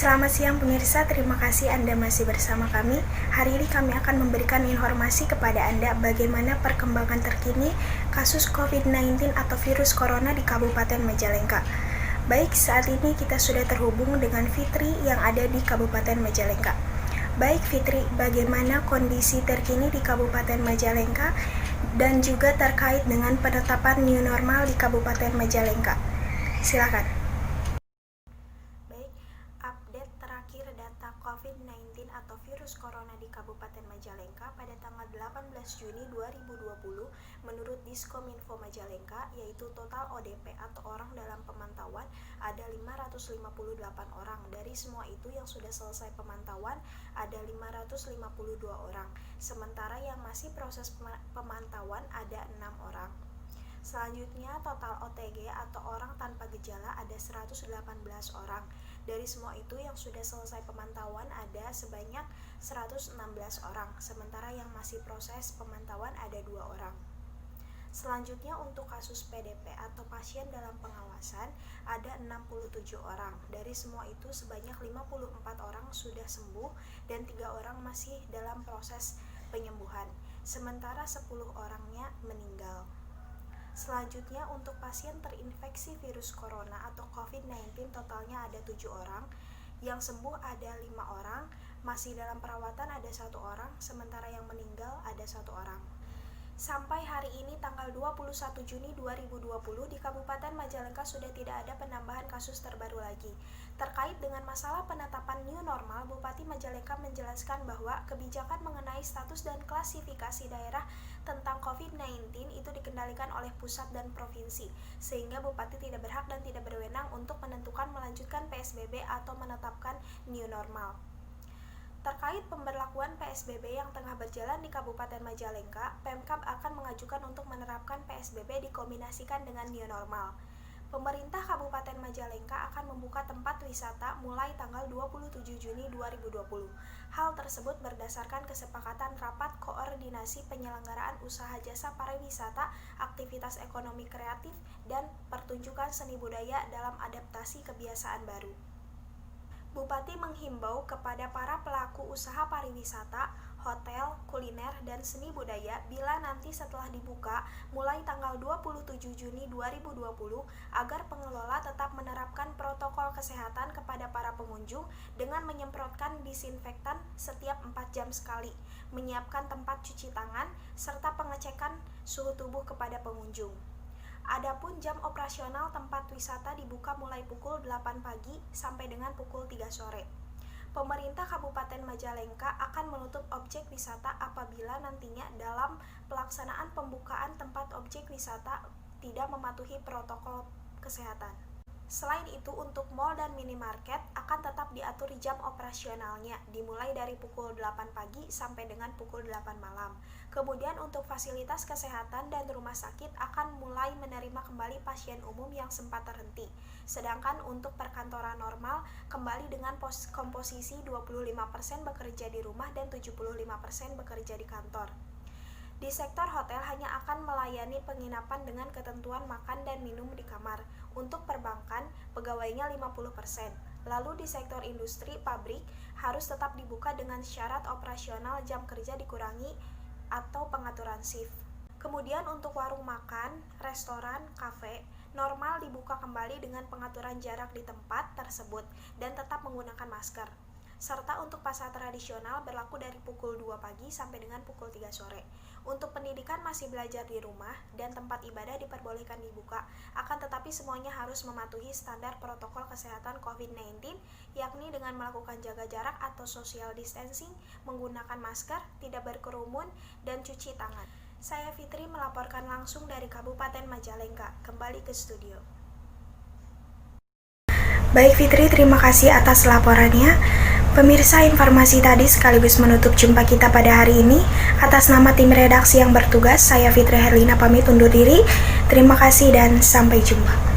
Selamat siang pemirsa, terima kasih Anda masih bersama kami. Hari ini kami akan memberikan informasi kepada Anda bagaimana perkembangan terkini kasus COVID-19 atau virus corona di Kabupaten Majalengka. Baik, saat ini kita sudah terhubung dengan Fitri yang ada di Kabupaten Majalengka. Baik Fitri, bagaimana kondisi terkini di Kabupaten Majalengka dan juga terkait dengan penetapan new normal di Kabupaten Majalengka? Silakan. Terakhir data COVID-19 atau virus corona di Kabupaten Majalengka pada tanggal 18 Juni 2020 menurut Diskominfo Majalengka, yaitu total ODP atau orang dalam pemantauan ada 558 orang. Dari semua itu yang sudah selesai pemantauan ada 552 orang, sementara yang masih proses pemantauan ada 6 orang. Selanjutnya total OTG atau orang tanpa gejala ada 118 orang. Dari semua itu yang sudah selesai pemantauan ada sebanyak 116 orang, sementara yang masih proses pemantauan ada 2 orang. Selanjutnya untuk kasus PDP atau pasien dalam pengawasan ada 67 orang. Dari semua itu sebanyak 54 orang sudah sembuh dan 3 orang masih dalam proses penyembuhan, sementara 10 orangnya meninggal. Selanjutnya untuk pasien terinfeksi virus corona atau COVID-19 totalnya ada 7 orang, yang sembuh ada 5 orang, masih dalam perawatan ada 1 orang, sementara yang meninggal ada 1 orang. Sampai hari ini tanggal 21 Juni 2020 di Kabupaten Majalengka sudah tidak ada penambahan kasus terbaru lagi. Terkait dengan masalah penetapan new normal, Bupati Majalengka menjelaskan bahwa kebijakan mengenai status dan klasifikasi daerah tentang COVID-19 itu dikendalikan oleh pusat dan provinsi, sehingga Bupati tidak berhak dan tidak berwenang untuk menentukan melanjutkan PSBB atau menetapkan new normal. Terkait pemberlakuan PSBB yang tengah berjalan di Kabupaten Majalengka, Pemkab akan mengajukan untuk menerapkan PSBB dikombinasikan dengan new normal. Pemerintah Kabupaten Majalengka akan membuka tempat wisata mulai tanggal 27 Juni 2020. Hal tersebut berdasarkan kesepakatan rapat koordinasi penyelenggaraan usaha jasa pariwisata, aktivitas ekonomi kreatif, dan pertunjukan seni budaya dalam adaptasi kebiasaan baru. Bupati menghimbau kepada para pelaku usaha pariwisata, hotel, kuliner, dan seni budaya bila nanti setelah dibuka mulai tanggal 27 Juni 2020 agar pengelola tetap menerapkan protokol kesehatan kepada para pengunjung dengan menyemprotkan disinfektan setiap 4 jam sekali, menyiapkan tempat cuci tangan, serta pengecekan suhu tubuh kepada pengunjung. Adapun jam operasional tempat wisata dibuka mulai pukul 8 pagi sampai dengan pukul 3 sore. Pemerintah Kabupaten Majalengka akan menutup objek wisata apabila nantinya dalam pelaksanaan pembukaan tempat objek wisata tidak mematuhi protokol kesehatan. Selain itu, untuk mal dan minimarket akan tetap diatur jam operasionalnya, dimulai dari pukul 8 pagi sampai dengan pukul 8 malam. Kemudian untuk fasilitas kesehatan dan rumah sakit akan mulai menerima kembali pasien umum yang sempat terhenti. Sedangkan untuk perkantoran normal kembali dengan komposisi 25% bekerja di rumah dan 75% bekerja di kantor. Di sektor hotel hanya akan melayani penginapan dengan ketentuan makan dan minum di kamar. Untuk perbankan, pegawainya 50%. Lalu di sektor industri, pabrik harus tetap dibuka dengan syarat operasional jam kerja dikurangi atau pengaturan shift. Kemudian untuk warung makan, restoran, kafe, normal dibuka kembali dengan pengaturan jarak di tempat tersebut dan tetap menggunakan masker. Serta untuk pasar tradisional berlaku dari pukul 2 pagi sampai dengan pukul 3 sore. Untuk pendidikan masih belajar di rumah dan tempat ibadah diperbolehkan dibuka, akan tetapi semuanya harus mematuhi standar protokol kesehatan COVID-19, yakni dengan melakukan jaga jarak atau social distancing, menggunakan masker, tidak berkerumun, dan cuci tangan. Saya Fitri melaporkan langsung dari Kabupaten Majalengka. Kembali ke studio. Baik Fitri, terima kasih atas laporannya. Pemirsa, informasi tadi sekaligus menutup jumpa kita pada hari ini. Atas nama tim redaksi yang bertugas, saya Fitri Herlina pamit undur diri. Terima kasih dan sampai jumpa.